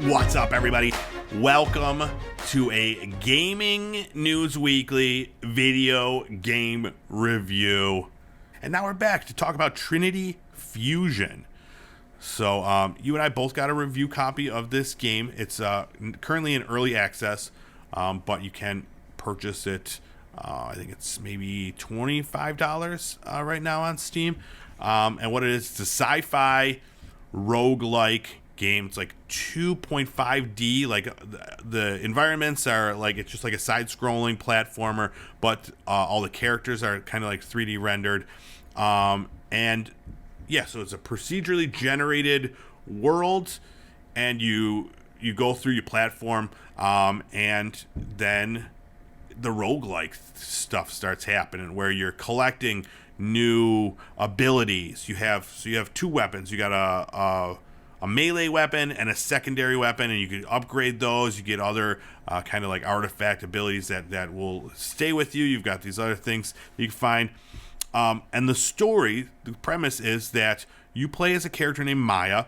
What's up, everybody? Welcome to a Gaming News Weekly video game review. And now we're back to talk about Trinity Fusion. So, you and I both got a review copy of this game. It's currently in early access, but you can purchase it. I think it's maybe $25 right now on Steam. And what it is, it's a sci-fi roguelike game. It's like 2.5D. Like the environments are like, it's just like a side-scrolling platformer, but all the characters are kind of like 3D rendered. And yeah, so it's a procedurally generated world, and you go through your platform, and then the roguelike stuff starts happening where you're collecting new abilities. You have two weapons. You got a melee weapon and a secondary weapon, and you can upgrade those. You get other kind of like artifact abilities that will stay with you. You've got these other things you can find. And the story, the premise is that you play as a character named Maya,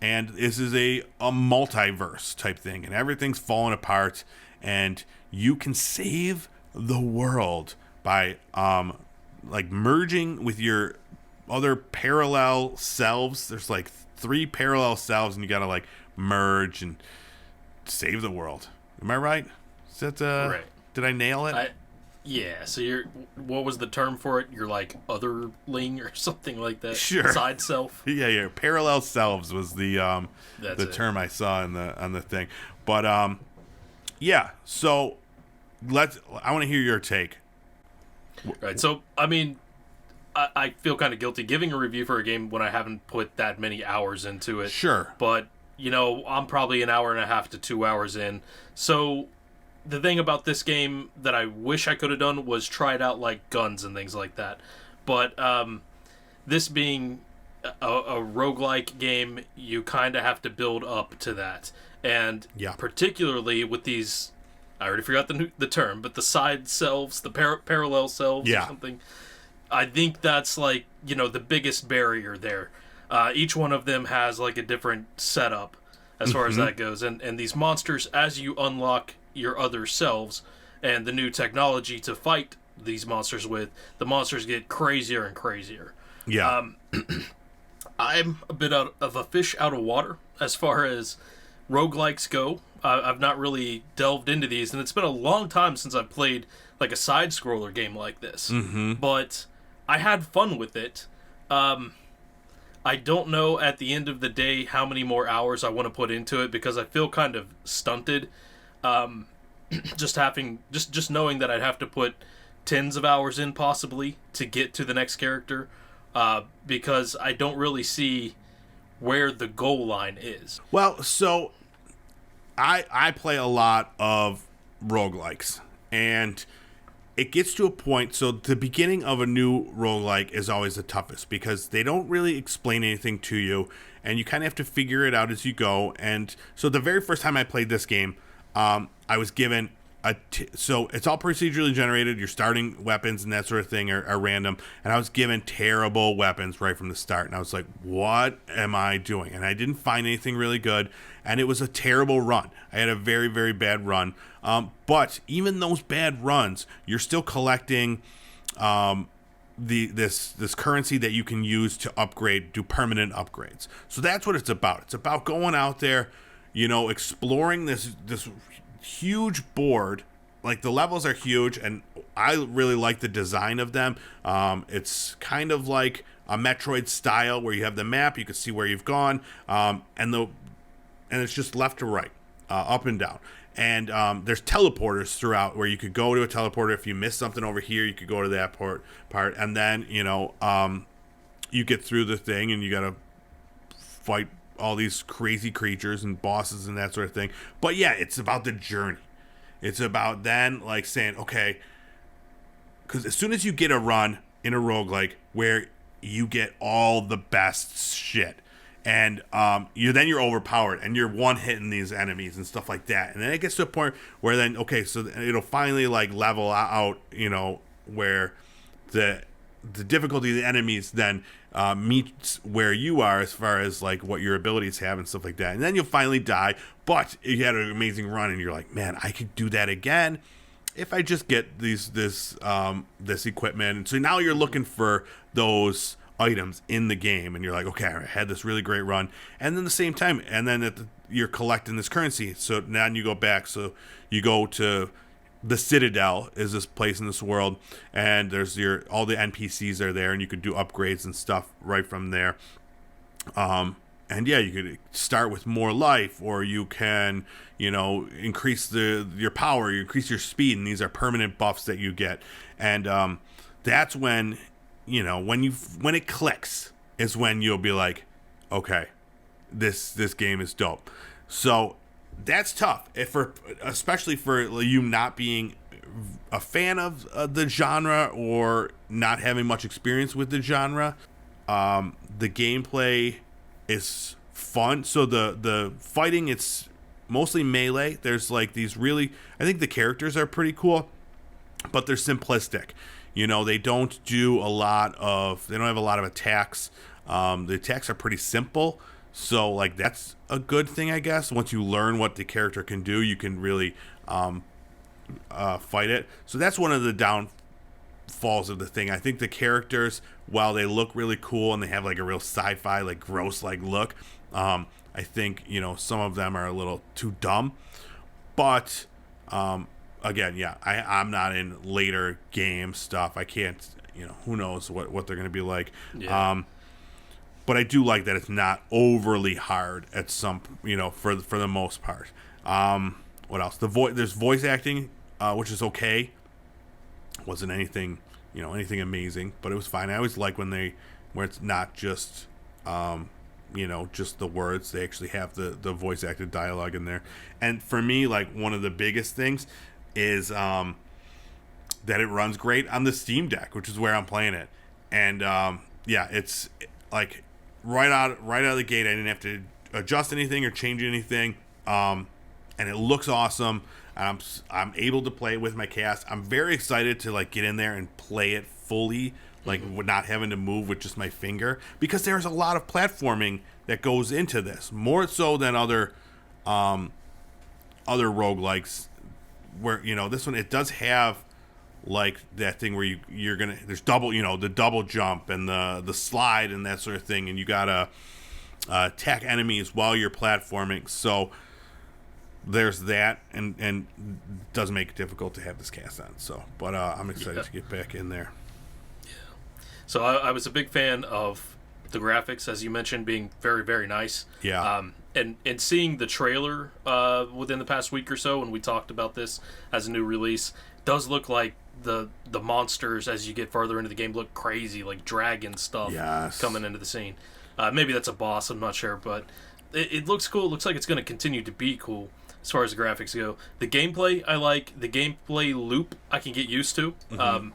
and this is a multiverse type thing, and everything's falling apart, and you can save the world by like merging with your other parallel selves. There's like 3 parallel selves, and you gotta like merge and save the world. Am I right? Is that right? Did I nail it? Yeah. So what was the term for it? You're like otherling or something like that. Sure. Side self. Yeah. Parallel selves was the term I saw on the thing. But yeah. So I want to hear your take. Right. So I mean, I feel kind of guilty giving a review for a game when I haven't put that many hours into it. Sure. But I'm probably an hour and a half to 2 hours in. So the thing about this game that I wish I could have done was try it out like guns and things like that. But this being a roguelike game, you kind of have to build up to that. And particularly with these, I already forgot the term, but the side selves, the parallel selves or something, I think that's like, the biggest barrier there. Each one of them has like a different setup as far as that goes. And these monsters, as you unlock your other selves and the new technology to fight these monsters with, the monsters get crazier and crazier. Yeah. I'm a bit of a fish out of water as far as roguelikes go. I've not really delved into these, and it's been a long time since I've played like a side-scroller game like this. But I had fun with it. I don't know at the end of the day how many more hours I want to put into it, because I feel kind of stunted. Just knowing that I'd have to put tens of hours in possibly to get to the next character, because I don't really see where the goal line is. Well, so I play a lot of roguelikes, and it gets to a point, so the beginning of a new roguelike is always the toughest, because they don't really explain anything to you, and you kind of have to figure it out as you go. And so the very first time I played this game, I was given so it's all procedurally generated. Your starting weapons and that sort of thing are random, and I was given terrible weapons right from the start, and I was like, what am I doing? And I didn't find anything really good, and it was a terrible run. I had a very, very bad run, but even those bad runs, you're still collecting this currency that you can use to do permanent upgrades. So that's what it's about. It's about going out there, exploring this huge board. Like, the levels are huge, and I really like the design of them. It's kind of like a Metroid style, where you have the map, you can see where you've gone, and it's just left to right, up and down. And there's teleporters throughout, where you could go to a teleporter. If you miss something over here, you could go to that part, and then you get through the thing, and you gotta fight all these crazy creatures and bosses and that sort of thing. But yeah, it's about the journey. It's about then like saying, okay, because as soon as you get a run in a roguelike where you get all the best shit, and you're overpowered, and you're one-hitting these enemies and stuff like that, and then it gets to a point where then, okay, so it'll finally like level out, where the difficulty of the enemies then meets where you are as far as like what your abilities have and stuff like that. And then you'll finally die, but you had an amazing run, and you're like, man, I could do that again if I just get this equipment. And so now you're looking for those items in the game, and you're like, okay, I had this really great run, and then the same time, and then you're collecting this currency. So now you go back, so you go to the Citadel, is this place in this world, and there's all the NPCs are there, and you could do upgrades and stuff right from there. And yeah, you could start with more life, or you can, increase your power, you increase your speed, and these are permanent buffs that you get. And that's when, when it clicks is when you'll be like, okay, this game is dope. So that's tough, especially for you not being a fan of the genre or not having much experience with the genre. The gameplay is fun. So the fighting, it's mostly melee. There's like these I think the characters are pretty cool, but they're simplistic. They don't have a lot of attacks. The attacks are pretty simple. So, like, that's a good thing, I guess. Once you learn what the character can do, you can really fight it. So that's one of the downfalls of the thing. I think the characters, while they look really cool and they have, like, a real sci-fi, like, gross-like look, I think, some of them are a little too dumb. But, again, yeah, I'm not in later game stuff. I can't, who knows what they're going to be like. Yeah. But I do like that it's not overly hard at some, for the most part. What else? There's voice acting, which is okay. Wasn't anything amazing, but it was fine. I always like where it's not just, just the words. They actually have the voice acted dialogue in there. And for me, like, one of the biggest things is that it runs great on the Steam Deck, which is where I'm playing it. And it's like, right out of the gate, I didn't have to adjust anything or change anything, and it looks awesome. And I'm able to play it with my cast. I'm very excited to like get in there and play it fully, like not having to move with just my finger, because there's a lot of platforming that goes into this, more so than other roguelikes, where this one, it does have like that thing where there's double, the double jump and the slide and that sort of thing, and you gotta attack enemies while you're platforming. So there's that, and it does make it difficult to have this cast on. So, but I'm excited to get back in there. Yeah. So I was a big fan of the graphics, as you mentioned, being very, very nice. Yeah. And seeing the trailer within the past week or so, when we talked about this as a new release, does look like the monsters as you get further into the game look crazy, like dragon stuff coming into the scene. Maybe that's a boss, I'm not sure, but it looks cool. It looks like it's going to continue to be cool as far as the graphics go. The gameplay I like. The gameplay loop I can get used to. Mm-hmm.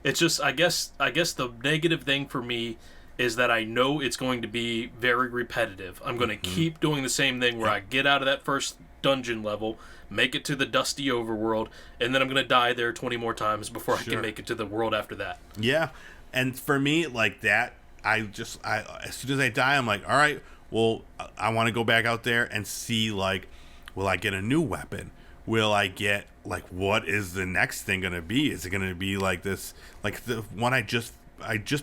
It's just, I guess the negative thing for me is that I know it's going to be very repetitive. I'm going to keep doing the same thing where I get out of that first dungeon level, make it to the dusty overworld, and then I'm going to die there 20 more times before I can make it to the world after that. Yeah, and for me, like that, I as soon as I die, I'm like, all right, well, I want to go back out there and see, like, will I get a new weapon? Will I get, like, what is the next thing going to be? Is it going to be like this, like the one I just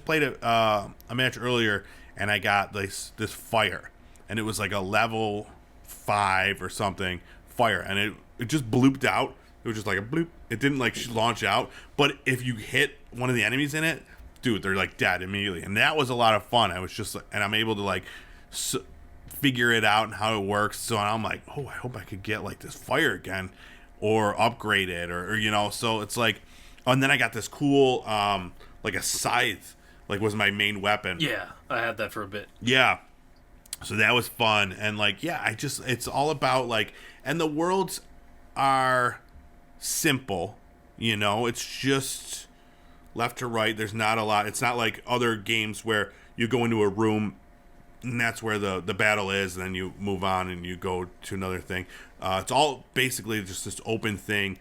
played a match earlier, and I got this fire, and it was like a level 5 or something fire, and it just blooped out. It was just like a bloop. It didn't like launch out, but if you hit one of the enemies in it, dude, they're like dead immediately, and that was a lot of fun. I was just, and I'm able to like figure it out and how it works. So I'm like, oh, I hope I could get like this fire again, or upgrade it, or So it's like, and then I got this cool like a scythe, like was my main weapon. Yeah, I had that for a bit. Yeah. So that was fun. And like, yeah, it's all about like, and the worlds are simple, it's just left to right. There's not a lot. It's not like other games where you go into a room and that's where the battle is, and then you move on and you go to another thing. It's all basically just this open thing.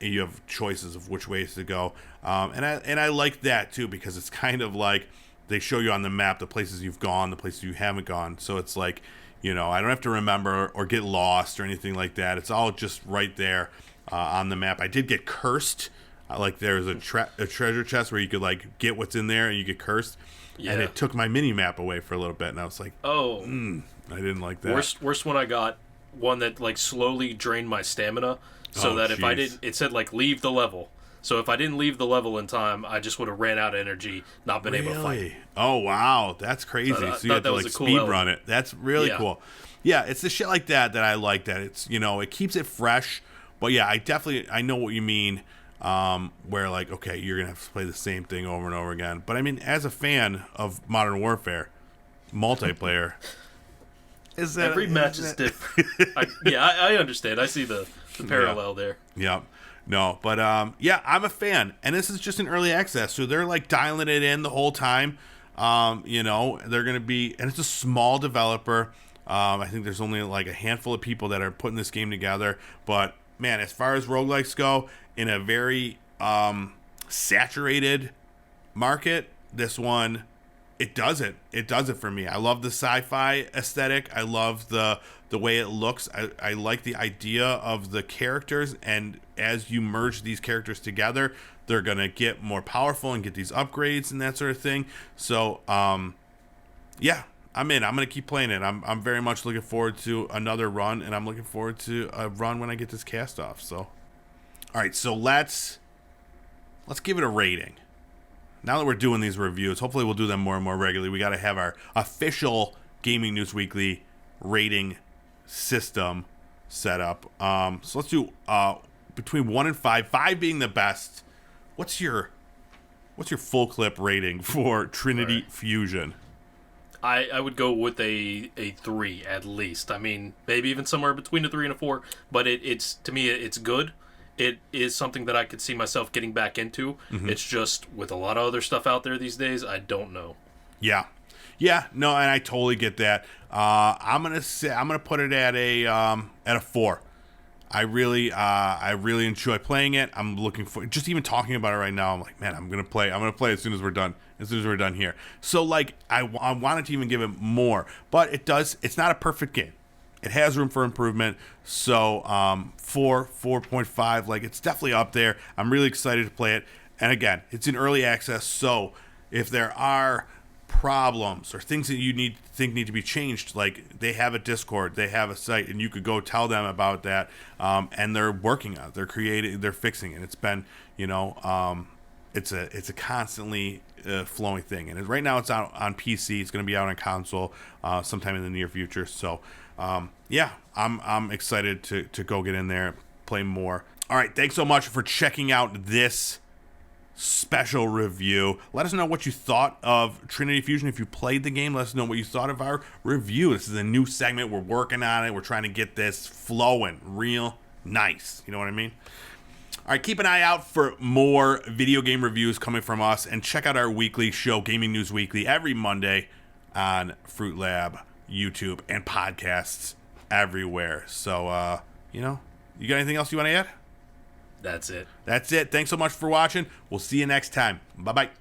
You have choices of which ways to go, and I like that too, because it's kind of like they show you on the map the places you've gone, the places you haven't gone. So it's like, I don't have to remember or get lost or anything like that. It's all just right there on the map. I did get cursed. Like there's a treasure chest where you could like get what's in there and you get cursed. Yeah. And it took my mini map away for a little bit, and I was like, I didn't like that. Worst one I got, one that like slowly drained my stamina, so that if I didn't, it said like leave the level. So if I didn't leave the level in time, I just would have ran out of energy, not been able to fight. Oh wow, that's crazy. So you have to like speed run it. That's really cool. Yeah, it's the shit like that I like. That it's it keeps it fresh. But yeah, I know what you mean. Where like, okay, you're gonna have to play the same thing over and over again. But I mean, as a fan of Modern Warfare multiplayer, every match is different. I understand. I see the parallel there. Yeah. No, but I'm a fan, and this is just an early access, so they're like dialing it in the whole time. They're gonna be, and it's a small developer. I think there's only like a handful of people that are putting this game together. But man, as far as roguelikes go, in a very saturated market, this one, it does it. It does it for me. I love the sci-fi aesthetic. I love the way it looks. I like the idea of the characters, and as you merge these characters together, they're going to get more powerful and get these upgrades and that sort of thing. So, I'm in. I'm going to keep playing it. I'm very much looking forward to another run, and I'm looking forward to a run when I get this cast off. So, all right, so let's give it a rating. Now that we're doing these reviews, hopefully we'll do them more and more regularly. We got to have our official Gaming News Weekly rating system set up. So let's do between 1 and 5. 5 being the best. What's your full clip rating for Trinity Fusion? I would go with a 3 at least. I mean, maybe even somewhere between a 3 and a 4. But it's to me, it's good. It is something that I could see myself getting back into. Mm-hmm. It's just with a lot of other stuff out there these days, I don't know. Yeah, no, and I totally get that. I'm gonna put it at a 4. I really enjoy playing it. I'm looking for, just even talking about it right now, I'm like, man, I'm gonna play as soon as we're done. As soon as we're done here. So like, I wanted to even give it more, but it's not a perfect game. It has room for improvement. So 4.5, like it's definitely up there. I'm really excited to play it. And again, it's in early access. So if there are problems or things that you think need to be changed, like they have a Discord, they have a site, and you could go tell them about that. And they're working on it. They're creating, they're fixing it. It's been, it's a constantly flowing thing. And right now it's out on PC. It's going to be out on console sometime in the near future. So I'm excited to go get in there, play more. All right, thanks so much for checking out this special review. Let us know what you thought of Trinity Fusion. If you played the game, let us know what you thought of our review. This is a new segment. We're working on it. We're trying to get this flowing real nice. You know what I mean? All right, keep an eye out for more video game reviews coming from us, and check out our weekly show, Gaming News Weekly, every Monday on Fruit Lab, YouTube, and podcasts everywhere. So, you got anything else you want to add? That's it. Thanks so much for watching. We'll see you next time. Bye-bye.